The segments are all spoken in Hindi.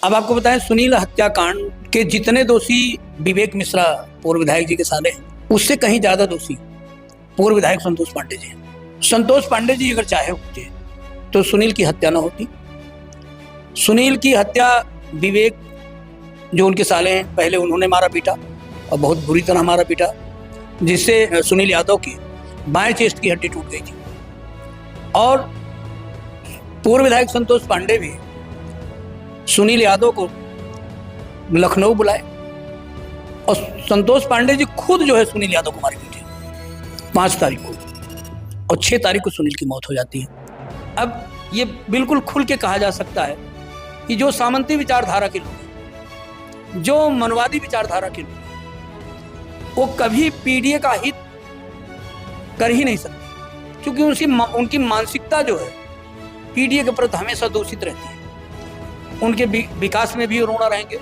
अब आपको बताएं, सुनील हत्याकांड के जितने दोषी विवेक मिश्रा पूर्व विधायक जी के साले हैं, उससे कहीं ज्यादा दोषी पूर्व विधायक संतोष पांडे जी हैं। संतोष पांडे जी अगर चाहे होते तो सुनील की हत्या न होती। सुनील की हत्या विवेक जो उनके साले हैं, पहले उन्होंने मारा पीटा और बहुत बुरी तरह मारा पीटा, जिससे सुनील यादव की बाएं चेस्ट की हड्डी टूट गई थी। और पूर्व विधायक संतोष पांडे भी सुनील यादव को लखनऊ बुलाए और संतोष पांडे जी खुद जो है सुनील यादव को मार पीटे 5 तारीख को, और 6 तारीख को सुनील की मौत हो जाती है। अब ये बिल्कुल खुल के कहा जा सकता है कि जो सामंती विचारधारा के लोग हैं, जो मनवादी विचारधारा के लोग हैं, वो कभी पीडीए का हित कर ही नहीं सकते, क्योंकि उनकी मानसिकता जो है पीडीए के प्रति हमेशा दूषित रहती है। उनके विकास में भी वो रोना रहेंगे,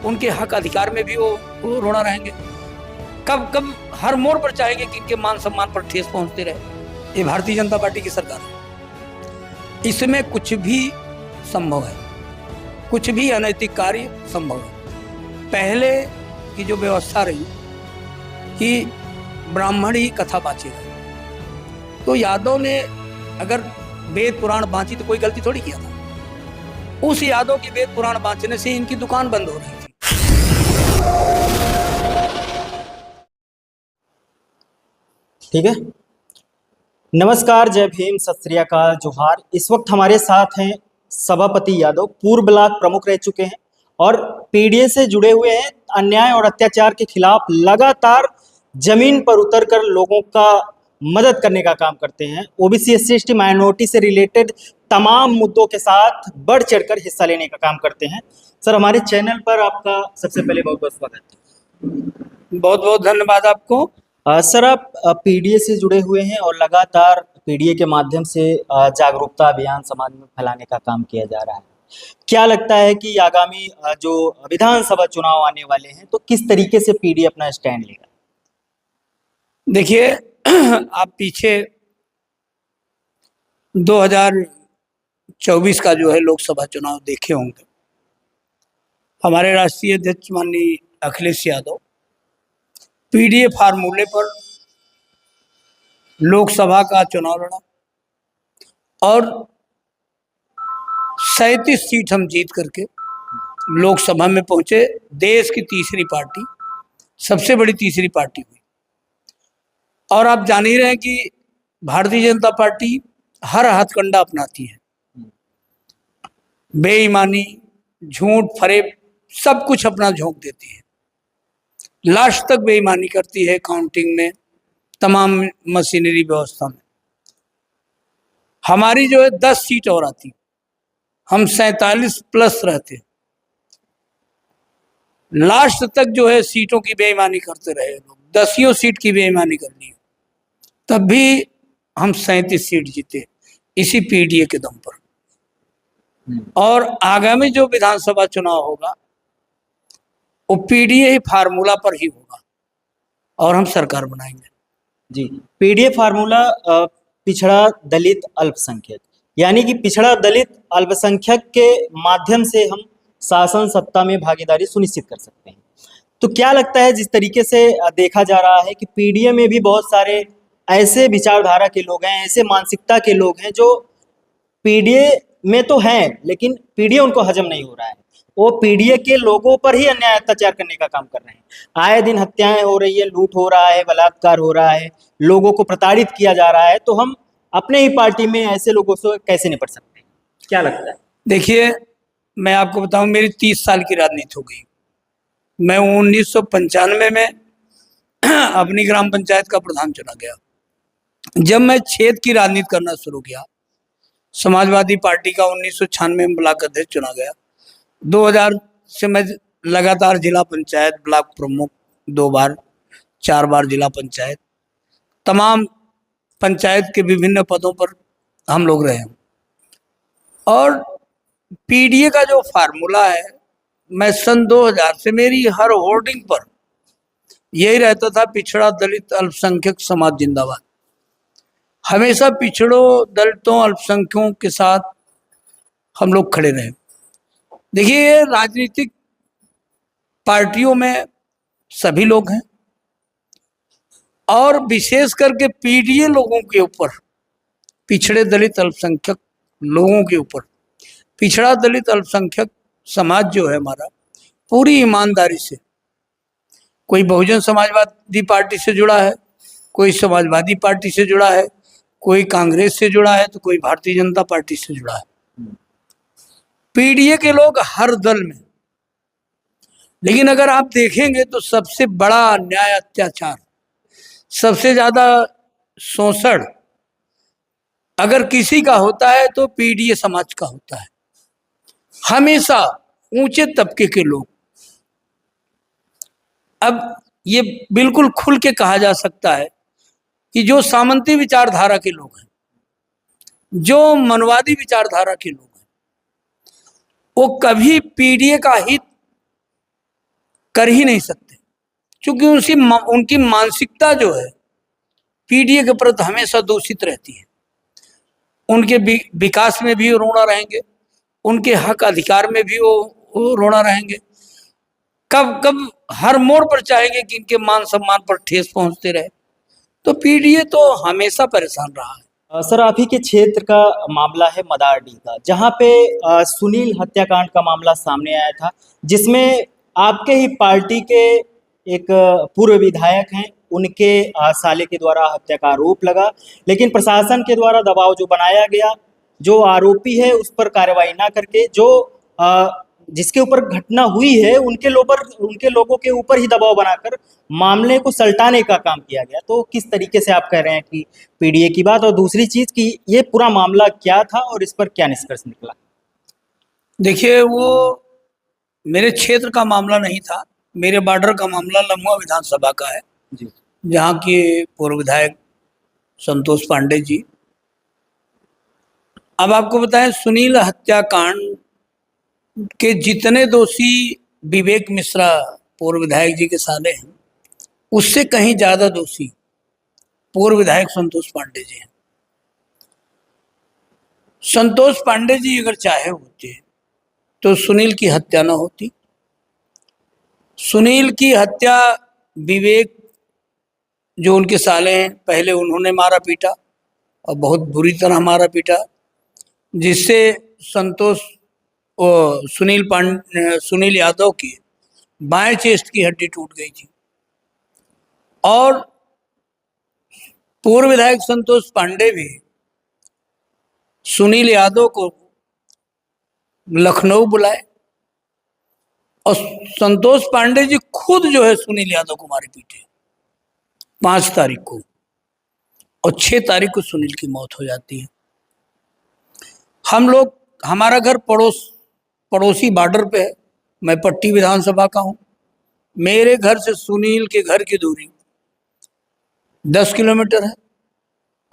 उनके हक अधिकार में भी वो रोना रहेंगे। कब कब हर मोड़ पर चाहेंगे कि इनके मान सम्मान पर ठेस पहुंचते रहे। ये भारतीय जनता पार्टी की सरकार है, इसमें कुछ भी संभव है, कुछ भी अनैतिक कार्य संभव है। पहले की जो व्यवस्था रही कि ब्राह्मण ही कथा बाँचेगा, तो यादव ने अगर वेद पुराण बाँची तो कोई गलती थोड़ी किया था। उस यादव की वेद पुराण बाँचने से इनकी दुकान बंद हो रही थी। ठीक है, नमस्कार, जय भीम, सत श्री अकाल, जोहार। इस वक्त हमारे साथ हैं सभापति यादव, पूर्व ब्लॉक प्रमुख रह चुके हैं और पीडीए से जुड़े हुए हैं। अन्याय और अत्याचार के खिलाफ लगातार जमीन पर उतरकर लोगों का मदद करने का काम करते हैं। ओबीसी, एससी, एसटी, माइनॉरिटी से रिलेटेड तमाम मुद्दों के साथ बढ़ चढ़कर हिस्सा लेने का काम करते हैं। सर, हमारे चैनल पर आपका सबसे पहले बहुत बहुत स्वागत है। बहुत बहुत धन्यवाद आपको। सर, आप पीडीए से जुड़े हुए हैं और लगातार पीडीए के माध्यम से जागरूकता अभियान समाज में फैलाने का काम किया जा रहा है। क्या लगता है कि आगामी जो विधानसभा चुनाव आने वाले हैं, तो किस तरीके से पीडीए अपना स्टैंड लेगा? देखिए, आप पीछे 2024 का जो है लोकसभा चुनाव देखे होंगे। हमारे राष्ट्रीय अध्यक्ष माननीय अखिलेश यादव पीडीए फार्मूले पर लोकसभा का चुनाव लड़ा और 37 सीट हम जीत करके लोकसभा में पहुंचे। देश की तीसरी पार्टी, सबसे बड़ी तीसरी पार्टी हुई। और आप जान ही रहे हैं कि भारतीय जनता पार्टी हर हथकंडा अपनाती है, बेईमानी, झूठ, फरेब, सब कुछ अपना झोंक देती है, लास्ट तक बेईमानी करती है, काउंटिंग में, तमाम मशीनरी व्यवस्था में। हमारी जो है 10 सीट और आती, हम 47 प्लस रहते, लास्ट तक जो है सीटों की बेईमानी करते रहे लोग। 10 सीट की बेईमानी कर ली, तब भी हम 37 सीट जीते इसी पीडीए के दम पर। और आगामी जो विधानसभा चुनाव होगा वो पीडीए ही फार्मूला पर ही होगा और हम सरकार बनाएंगे। जी, पीडीए फार्मूला पिछड़ा दलित अल्पसंख्यक, यानी कि पिछड़ा दलित अल्पसंख्यक के माध्यम से हम शासन सत्ता में भागीदारी सुनिश्चित कर सकते हैं। तो क्या लगता है, जिस तरीके से देखा जा रहा है कि पीडीए में भी बहुत सारे ऐसे विचारधारा के लोग हैं, ऐसे मानसिकता के लोग हैं जो पीडीए में तो हैं लेकिन पीडीए उनको हजम नहीं हो रहा है, वो पीडीए के लोगों पर ही अन्याय अत्याचार करने का काम कर रहे हैं। आए दिन हत्याएं हो रही है, लूट हो रहा है, बलात्कार हो रहा है, लोगों को प्रताड़ित किया जा रहा है। तो हम अपने ही पार्टी में ऐसे लोगों से कैसे निपट सकते हैं, क्या लगता है? देखिए, मैं आपको बताऊं, मेरी 30 साल की राजनीति हो गई। मैं 1995 में अपनी ग्राम पंचायत का प्रधान चुना गया। जब मैं क्षेत्र की राजनीति करना शुरू किया, समाजवादी पार्टी का 1996 में ब्लॉक अध्यक्ष चुना गया। 2000 से मैं लगातार जिला पंचायत, ब्लॉक प्रमुख, 2 बार 4 बार जिला पंचायत, तमाम पंचायत के विभिन्न पदों पर हम लोग रहे हैं। और पीडीए का जो फार्मूला है, मैं सन 2000 से मेरी हर होर्डिंग पर यही रहता था, पिछड़ा दलित अल्पसंख्यक समाज जिंदाबाद। हमेशा पिछड़ों, दलितों, अल्पसंख्यकों के साथ हम लोग खड़े रहे। देखिए, राजनीतिक पार्टियों में सभी लोग हैं और विशेष करके पीडीए लोगों के ऊपर, पिछड़े दलित अल्पसंख्यक लोगों के ऊपर, पिछड़ा दलित अल्पसंख्यक समाज जो है हमारा, पूरी ईमानदारी से, कोई बहुजन समाजवादी पार्टी से जुड़ा है, कोई समाजवादी पार्टी से जुड़ा है, कोई कांग्रेस से जुड़ा है, तो कोई भारतीय जनता पार्टी से जुड़ा है। पीडीए के लोग हर दल में, लेकिन अगर आप देखेंगे तो सबसे बड़ा अन्याय, अत्याचार, सबसे ज्यादा शोषण अगर किसी का होता है तो पीडीए समाज का होता है। हमेशा ऊंचे तबके के लोग, अब ये बिल्कुल खुल के कहा जा सकता है कि जो सामंती विचारधारा के लोग हैं, जो मनवादी विचारधारा के लोग हैं, वो कभी पीडीए का हित कर ही नहीं सकते, क्योंकि उनकी मानसिकता जो है पीडीए के प्रति हमेशा दूषित रहती है। उनके विकास में भी रोना रहेंगे, उनके हक अधिकार में भी वो रोना रहेंगे। कब कब हर मोड़ पर चाहेंगे कि इनके मान सम्मान पर ठेस पहुंचते रहे। तो पीडीए तो हमेशा परेशान रहा है। सर, आप ही के क्षेत्र का मामला है मदारडीह का, जहां पे सुनील हत्याकांड का मामला सामने आया था, जिसमें आपके ही पार्टी के एक पूर्व विधायक हैं, उनके साले के द्वारा हत्या का आरोप लगा, लेकिन प्रशासन के द्वारा दबाव जो बनाया गया, जो आरोपी है उस पर कार्रवाई ना करके जो जिसके ऊपर घटना हुई है उनके लोगों के ऊपर ही दबाव बनाकर मामले को सल्टाने का काम किया गया। तो किस तरीके से आप कह रहे हैं कि पीडीए की बात, और दूसरी चीज कि ये पूरा मामला क्या था और इस पर क्या निष्कर्ष निकला? देखिए, वो मेरे क्षेत्र का मामला नहीं था, मेरे बॉर्डर का मामला लम्बा विधानसभा का है जी। जहाँ के पूर्व विधायक संतोष पांडे जी। अब आपको बताएं, सुनील हत्याकांड के जितने दोषी विवेक मिश्रा पूर्व विधायक जी के साले हैं, उससे कहीं ज्यादा दोषी पूर्व विधायक संतोष पांडे जी हैं। संतोष पांडे जी अगर चाहे होते तो सुनील की हत्या न होती। सुनील की हत्या विवेक जो उनके साले हैं, पहले उन्होंने मारा पीटा और बहुत बुरी तरह मारा पीटा, जिससे सुनील यादव की बाएं चेस्ट की हड्डी टूट गई थी। और पूर्व विधायक संतोष पांडे भी सुनील यादव को लखनऊ बुलाए और संतोष पांडे जी खुद जो है सुनील यादव को मारे पीटे 5 तारीख को, और 6 तारीख को सुनील की मौत हो जाती है। हमारा घर पड़ोसी बॉर्डर पे है, मैं पट्टी विधानसभा का हूँ। मेरे घर से सुनील के घर की दूरी 10 किलोमीटर है,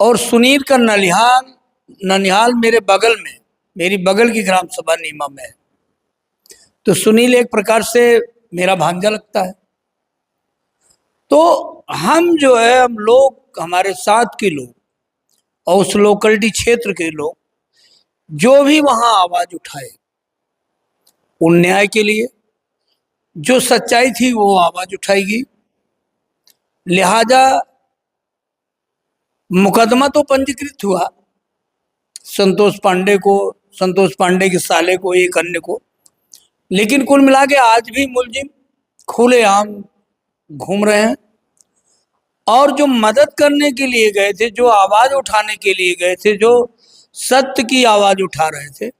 और सुनील का ननिहाल मेरे बगल में, मेरी बगल की ग्राम सभा नीमा में है। तो सुनील एक प्रकार से मेरा भांजा लगता है। तो हम जो है, हम लोग, हमारे साथ के लोग और उस लोकलिटी क्षेत्र के लोग जो भी वहां आवाज उठाए उन न्याय के लिए, जो सच्चाई थी वो आवाज उठाएगी। लिहाजा मुकदमा तो पंजीकृत हुआ संतोष पांडे के साले को, एक अन्य को, लेकिन कुल मिला के आज भी मुलजिम खुलेआम घूम रहे हैं। और जो मदद करने के लिए गए थे, जो आवाज उठाने के लिए गए थे, जो सत्य की आवाज उठा रहे थे,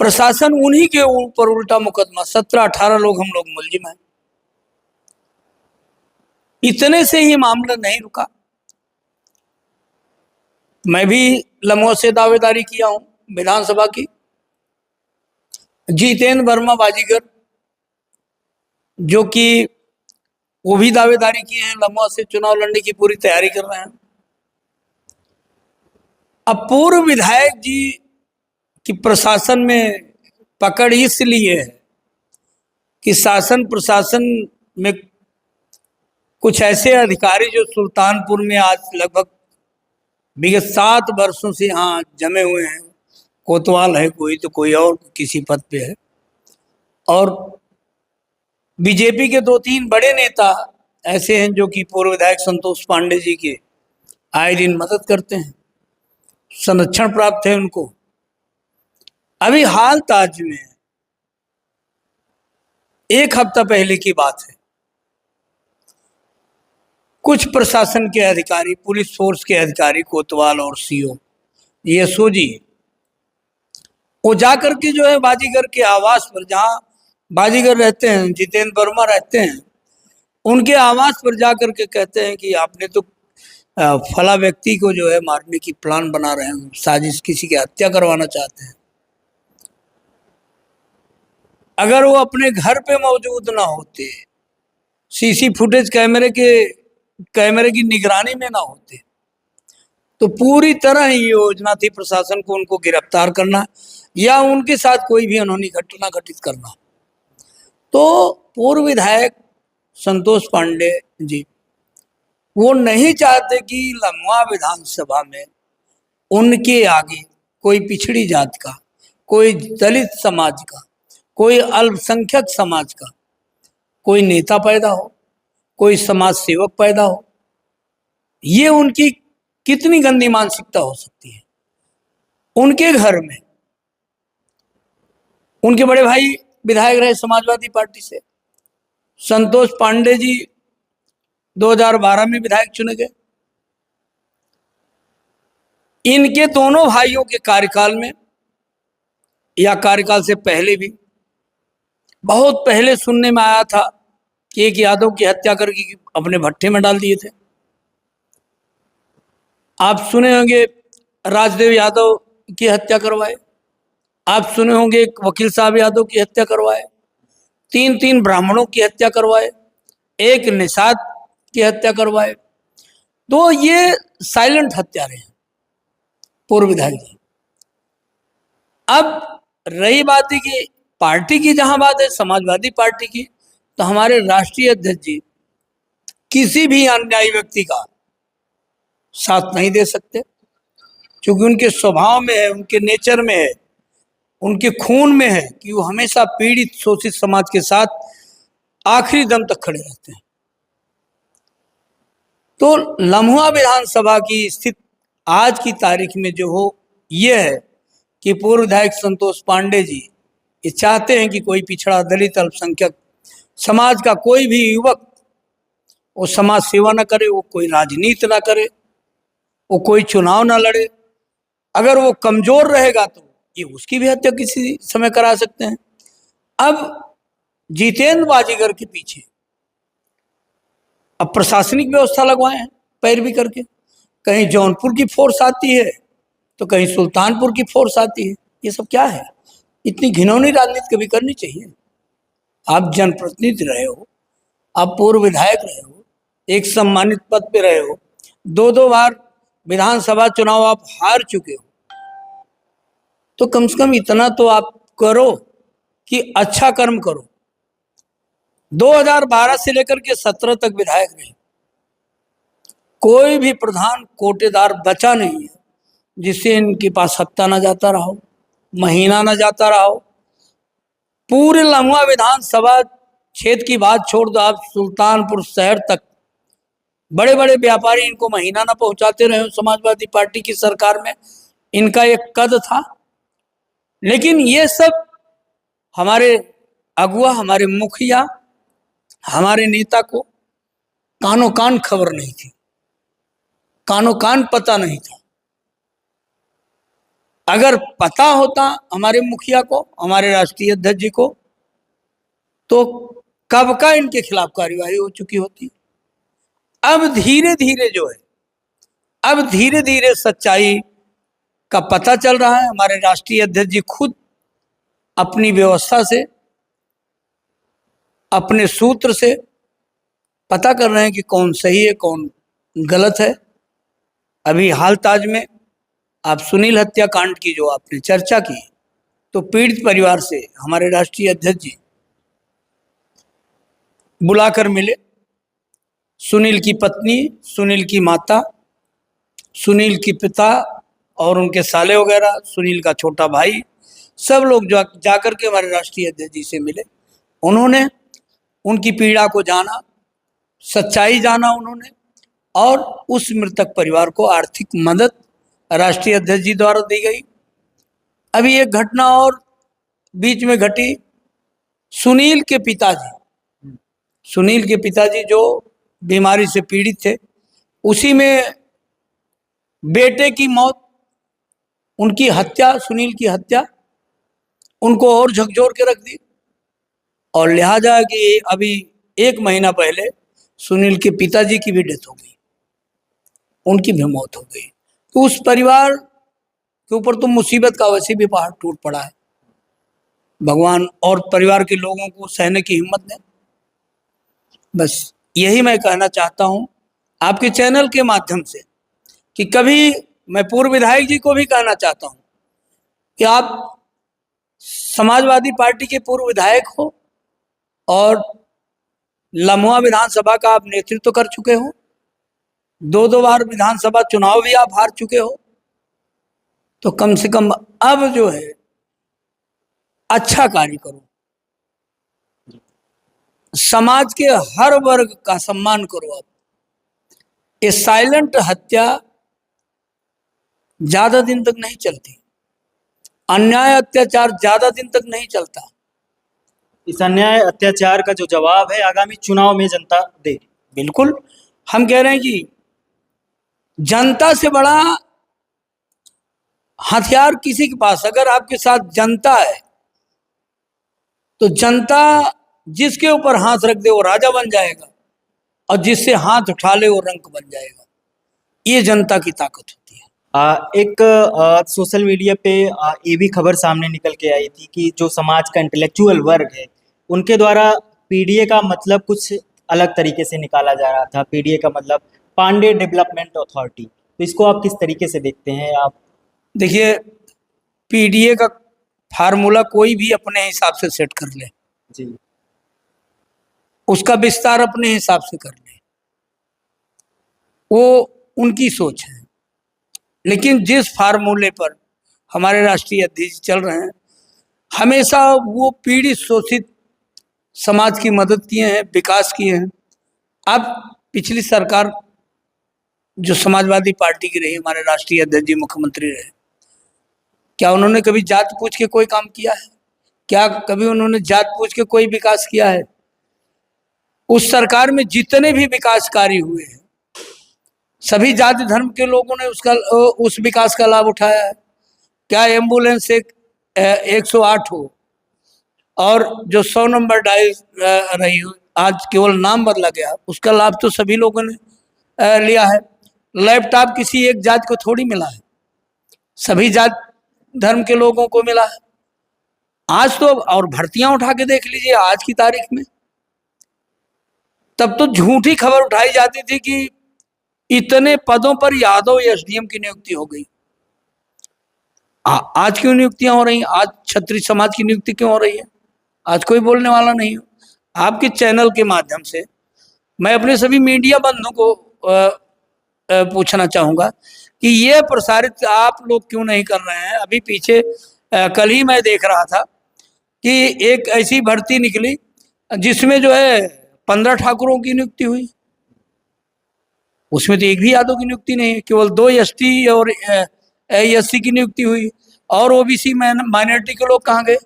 प्रशासन उन्हीं के ऊपर उल्टा मुकदमा, 17-18 लोग हम लोग मुलजिम हैं। इतने से ही मामला नहीं रुका। मैं भी लम्हों से दावेदारी किया हूं विधानसभा की। जितेंद्र वर्मा बाजीगर जो कि वो भी दावेदारी किए हैं, लम्हों से चुनाव लड़ने की पूरी तैयारी कर रहे हैं। अब पूर्व विधायक जी की प्रशासन में पकड़ इसलिए है कि शासन प्रशासन में कुछ ऐसे अधिकारी जो सुल्तानपुर में आज लगभग विगत 7 वर्षों से यहाँ जमे हुए हैं, कोतवाल है कोई, तो कोई और किसी पद पे है, और बीजेपी के 2-3 बड़े नेता ऐसे हैं जो कि पूर्व विधायक संतोष पांडे जी के आए दिन मदद करते हैं, संरक्षण प्राप्त है उनको। अभी हाल ताज में 1 हफ्ता पहले की बात है, कुछ प्रशासन के अधिकारी, पुलिस फोर्स के अधिकारी, कोतवाल और सीओ एसओ जी, वो जाकर के जो है बाजीगर के आवास पर, जहां बाजीगर रहते हैं, जितेंद्र वर्मा रहते हैं, उनके आवास पर जाकर के कहते हैं कि आपने तो फला व्यक्ति को जो है मारने की प्लान बना रहे हैं, साजिश, किसी की हत्या करवाना चाहते हैं। अगर वो अपने घर पे मौजूद ना होते, सीसी फुटेज कैमरे की निगरानी में ना होते, तो पूरी तरह ही योजना थी प्रशासन को उनको गिरफ्तार करना या उनके साथ कोई भी अनहोनी घटना घटित करना। तो पूर्व विधायक संतोष पांडे जी वो नहीं चाहते कि लम्हा विधानसभा में उनके आगे कोई पिछड़ी जात का, कोई दलित समाज का, कोई अल्पसंख्यक समाज का कोई नेता पैदा हो, कोई समाज सेवक पैदा हो। ये उनकी कितनी गंदी मानसिकता हो सकती है। उनके घर में उनके बड़े भाई विधायक रहे समाजवादी पार्टी से, संतोष पांडे जी 2012 में विधायक चुने गए। इनके दोनों भाइयों के कार्यकाल में या कार्यकाल से पहले भी बहुत पहले सुनने में आया था कि एक यादव की हत्या करके अपने भट्टे में डाल दिए थे। आप सुने होंगे राजदेव यादव की हत्या करवाए, आप सुने होंगे एक वकील साहब यादव की हत्या करवाए, 3 ब्राह्मणों की हत्या करवाए, एक निषाद की हत्या करवाए। तो ये साइलेंट हत्यारे हैं पूर्व विधायक जी। अब रही बात है कि पार्टी की, जहां बात है समाजवादी पार्टी की, तो हमारे राष्ट्रीय अध्यक्ष जी किसी भी अन्यायी व्यक्ति का साथ नहीं दे सकते, क्योंकि उनके स्वभाव में है, उनके नेचर में है, उनके खून में है कि वो हमेशा पीड़ित शोषित समाज के साथ आखिरी दम तक खड़े रहते हैं। तो लम्हा विधानसभा की स्थिति आज की तारीख में जो हो, ये है कि पूर्व विधायक संतोष पांडे जी ये चाहते हैं कि कोई पिछड़ा, दलित, अल्पसंख्यक समाज का कोई भी युवक वो समाज सेवा न करे, वो कोई राजनीति ना करे, वो कोई चुनाव ना लड़े। अगर वो कमजोर रहेगा तो ये उसकी भी हत्या किसी समय करा सकते हैं। अब जितेंद्र बाजीगर के पीछे अब प्रशासनिक व्यवस्था लगवाए हैं पैरवी करके, कहीं जौनपुर की फोर्स आती है तो कहीं सुल्तानपुर की फोर्स आती है। ये सब क्या है? इतनी घिनौनी राजनीति कभी करनी चाहिए? आप जनप्रतिनिधि रहे हो, आप पूर्व विधायक रहे हो, एक सम्मानित पद पे रहे हो, 2 बार विधानसभा चुनाव आप हार चुके हो, तो कम से कम इतना तो आप करो कि अच्छा कर्म करो। 2012 से लेकर के 17 तक विधायक रहे, कोई भी प्रधान कोटेदार बचा नहीं है जिससे इनके पास हफ्ता ना जाता रहा हो, महीना ना जाता रहा हो। पूरे लम्हा विधानसभा क्षेत्र की बात छोड़ दो, आप सुल्तानपुर शहर तक बड़े बड़े व्यापारी इनको महीना ना पहुंचाते रहे। समाजवादी पार्टी की सरकार में इनका एक कद था, लेकिन ये सब हमारे अगुआ, हमारे मुखिया, हमारे नेता को कानो कान खबर नहीं थी, कानो कान पता नहीं था। अगर पता होता हमारे मुखिया को, हमारे राष्ट्रीय अध्यक्ष जी को, तो कब का इनके खिलाफ कार्यवाही हो चुकी होती। अब धीरे धीरे जो है, अब धीरे धीरे सच्चाई का पता चल रहा है। हमारे राष्ट्रीय अध्यक्ष जी खुद अपनी व्यवस्था से, अपने सूत्र से पता कर रहे हैं कि कौन सही है, कौन गलत है। अभी हाल ताज में आप सुनील हत्याकांड की जो आपने चर्चा की, तो पीड़ित परिवार से हमारे राष्ट्रीय अध्यक्ष जी बुलाकर मिले। सुनील की पत्नी, सुनील की माता, सुनील की पिता और उनके साले वगैरह, सुनील का छोटा भाई, सब लोग जाकर के हमारे राष्ट्रीय अध्यक्ष जी से मिले। उन्होंने उनकी पीड़ा को जाना, सच्चाई जाना उन्होंने, और उस मृतक परिवार को आर्थिक मदद राष्ट्रीय अध्यक्ष जी द्वारा दी गई। अभी एक घटना और बीच में घटी, सुनील के पिताजी जो बीमारी से पीड़ित थे, उसी में बेटे की मौत, उनकी हत्या, सुनील की हत्या, उनको और झकझोर के रख दी। और लिहाजा कि अभी 1 महीना पहले सुनील के पिताजी की भी डेथ हो गई, उनकी भी मौत हो गई। तो उस परिवार के ऊपर तो मुसीबत का वैसे भी पहाड़ टूट पड़ा है। भगवान और परिवार के लोगों को सहने की हिम्मत दें। बस यही मैं कहना चाहता हूं आपके चैनल के माध्यम से, कि कभी मैं पूर्व विधायक जी को भी कहना चाहता हूं कि आप समाजवादी पार्टी के पूर्व विधायक हो और लम्होआ विधानसभा का आप नेतृत्व कर चुके हो, 2 बार विधानसभा चुनाव भी आप हार चुके हो, तो कम से कम अब जो है अच्छा कार्य करो, समाज के हर वर्ग का सम्मान करो। आप ये साइलेंट हत्या ज्यादा दिन तक नहीं चलती, अन्याय अत्याचार ज्यादा दिन तक नहीं चलता। इस अन्याय अत्याचार का जो जवाब है आगामी चुनाव में जनता देगी। बिल्कुल, हम कह रहे हैं कि जनता से बड़ा हथियार किसी के पास, अगर आपके साथ जनता है तो जनता जिसके ऊपर हाथ रख दे वो राजा बन जाएगा, और जिससे हाथ उठा ले वो रंक बन जाएगा। ये जनता की ताकत होती है। एक सोशल मीडिया पे ये भी खबर सामने निकल के आई थी कि जो समाज का इंटेलेक्चुअल वर्ग है उनके द्वारा पीडीए का मतलब कुछ अलग तरीके से निकाला जा रहा था। पीडीए का मतलब पांडे डेवलपमेंट अथॉरिटी, तो इसको आप किस तरीके से देखते हैं? आप देखिए, पीडीए का फार्मूला कोई भी अपने हिसाब से सेट कर ले जी, उसका विस्तार अपने हिसाब से कर ले, वो उनकी सोच है। लेकिन जिस फार्मूले पर हमारे राष्ट्रीय अध्यक्ष चल रहे हैं, हमेशा वो पीड़ित शोषित समाज की मदद किए हैं, विकास किए हैं। अब पिछली सरकार जो समाजवादी पार्टी की रही, हमारे राष्ट्रीय अध्यक्ष जी मुख्यमंत्री रहे, क्या उन्होंने कभी जात पूछ के कोई काम किया है? क्या कभी उन्होंने जात पूछ के कोई विकास किया है? उस सरकार में जितने भी विकास कार्य हुए हैं, सभी जाति धर्म के लोगों ने उस विकास का लाभ उठाया है। क्या एम्बुलेंस 108 हो और जो 100 नंबर डायल रही हो, आज केवल नाम बदला गया, उसका लाभ तो सभी लोगों ने लिया है। लैपटॉप किसी एक जात को थोड़ी मिला है, सभी जात धर्म के लोगों को मिला है। आज तो और भर्तियां उठा के देख लीजिए आज की तारीख में, तब तो झूठी खबर उठाई जाती थी कि इतने पदों पर यादव एसडीएम की नियुक्ति हो गई। आज क्यों नियुक्तियां हो रही हैं? आज क्षत्रिय समाज की नियुक्ति क्यों हो रही है? आज कोई बोलने वाला नहीं हो। आपके चैनल के माध्यम से मैं अपने सभी मीडिया बंधुओं को पूछना चाहूंगा कि ये प्रसारित आप लोग क्यों नहीं कर रहे हैं? अभी पीछे कल ही मैं देख रहा था कि एक ऐसी भर्ती निकली जिसमें जो है 15 ठाकुरों की नियुक्ति हुई, उसमें तो एक भी यादव की नियुक्ति नहीं है, केवल 2 एसटी और एससी की नियुक्ति हुई, और ओबीसी माइनॉरिटी के लोग कहाँ गए?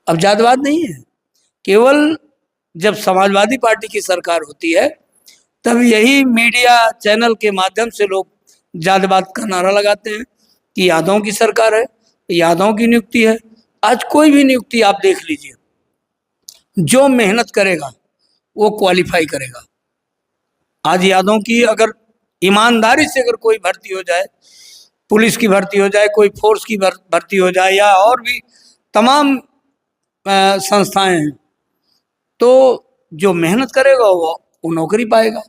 अब जातवाद नहीं है, केवल जब समाजवादी पार्टी की सरकार होती है तब यही मीडिया चैनल के माध्यम से लोग जातवाद का नारा लगाते हैं कि यादवों की सरकार है, यादवों की नियुक्ति है। आज कोई भी नियुक्ति आप देख लीजिए, जो मेहनत करेगा वो क्वालिफाई करेगा। आज यादवों की अगर ईमानदारी से अगर कोई भर्ती हो जाए, पुलिस की भर्ती हो जाए, कोई फोर्स की भर्ती हो जाए, या और भी तमाम संस्थाएं हैं, तो जो मेहनत करेगा वो नौकरी पाएगा।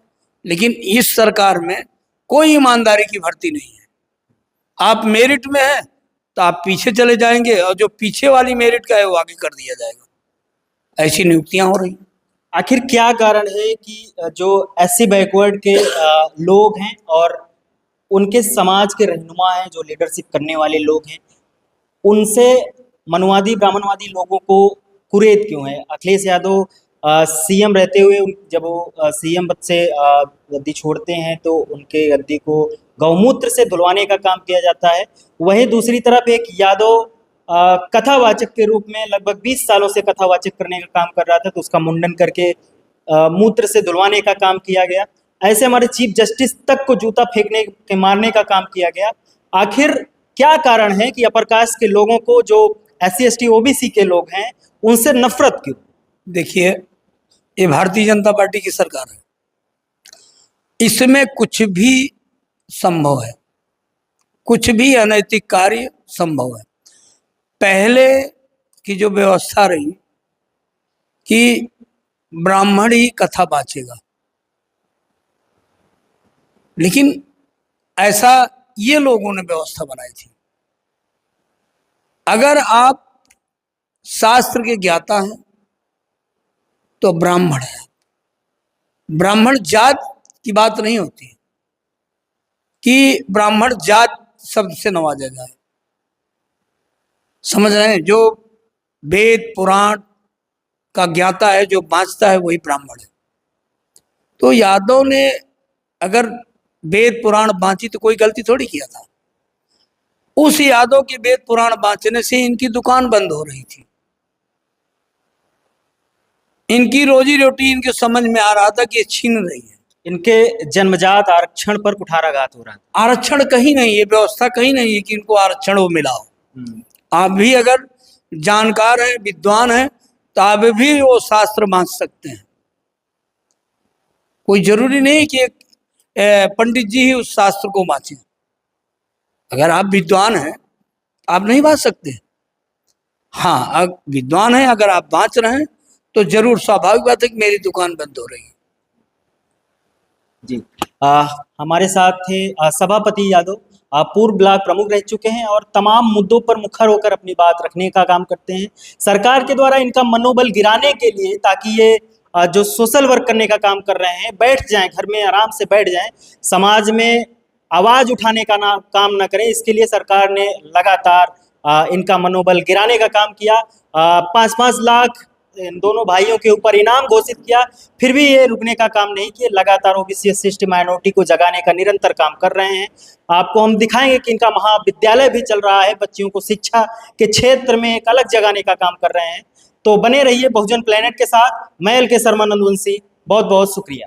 लेकिन इस सरकार में कोई ईमानदारी की भर्ती नहीं है। आप मेरिट में हैं तो आप पीछे चले जाएंगे, और जो पीछे वाली मेरिट का है वो आगे कर दिया जाएगा। ऐसी नियुक्तियां हो रही हैं। आखिर क्या कारण है कि जो एससी बैकवर्ड के लोग हैं और उनके समाज के रहनुमा हैं, जो लीडरशिप करने वाले लोग हैं, उनसे मनुवादी ब्राह्मणवादी लोगों को कुरेद क्यों है? अखिलेश यादव सीएम रहते हुए जब वो सीएम पद से गद्दी छोड़ते हैं तो उनके गद्दी को गौमूत्र से धुलवाने का काम किया जाता है। वहीं दूसरी तरफ एक यादव कथावाचक के रूप में लगभग 20 सालों से कथावाचक करने का काम कर रहा था, तो उसका मुंडन करके मूत्र से धुलवाने का काम किया गया। ऐसे हमारे चीफ जस्टिस तक को जूता फेंकने के मारने का काम किया गया। आखिर क्या कारण है कि अपर कास्ट के लोगों को, जो SC ST OBC के लोग हैं, उनसे नफरत क्यों? देखिए, ये भारतीय जनता पार्टी की सरकार है, इसमें कुछ भी संभव है, कुछ भी अनैतिक कार्य संभव है। पहले की जो व्यवस्था रही कि ब्राह्मण ही कथा बाचेगा, लेकिन ऐसा ये लोगों ने व्यवस्था बनाई थी। अगर आप शास्त्र के ज्ञाता हैं तो ब्राह्मण है। ब्राह्मण जात की बात नहीं होती कि ब्राह्मण जात शब्द से नवाजा जाए, समझ रहे हैं? जो वेद पुराण का ज्ञाता है, जो बाँचता है, वही ब्राह्मण है। तो यादव ने अगर वेद पुराण बाँची तो कोई गलती थोड़ी किया था। उस यादव के वेद पुराण बाँचने से इनकी दुकान बंद हो रही थी, इनकी रोजी रोटी इनके समझ में आ रहा था कि ये छीन रही है। इनके जन्मजात आरक्षण पर कुठाराघात हो रहा था। आरक्षण कहीं नहीं, ये व्यवस्था कहीं नहीं है कि इनको आरक्षण वो मिला हो। आप भी अगर जानकार हैं, विद्वान हैं, तो आप भी वो शास्त्र बांध सकते हैं। कोई जरूरी नहीं कि पंडित जी ही उस शास्त्र को बाँचें। अगर आप विद्वान हैं आप नहीं बाँच सकते। हाँ, अगर विद्वान हैं, अगर आप बाँच रहे हैं तो जरूर स्वाभाविक बात है कि मेरी दुकान बंद हो रही है। जी, हमारे साथ थे सभापति यादव। आप पूर्व ब्लॉक प्रमुख रह चुके हैं और तमाम मुद्दों पर मुखर होकर अपनी बात रखने का काम करते हैं। सरकार के द्वारा इनका मनोबल गिराने के लिए, ताकि ये जो सोशल वर्क करने का काम कर रहे हैं, बैठ जाएं, घर में आराम से बैठ जाएं, समाज में आवाज उठाने का काम ना करें, इसके लिए सरकार ने लगातार इनका मनोबल गिराने का काम किया। 5-5 लाख इन दोनों भाइयों के ऊपर इनाम घोषित किया, फिर भी ये रुकने का काम नहीं किए। लगातार OBC SC ST माइनॉरिटी को जगाने का निरंतर काम कर रहे हैं। आपको हम दिखाएंगे कि इनका महाविद्यालय भी चल रहा है, बच्चियों को शिक्षा के क्षेत्र में एक अलग जगाने का काम कर रहे हैं। तो बने रहिए बहुजन प्लेनेट के साथ। मैं LK शर्मा नंदवंशी, बहुत बहुत शुक्रिया।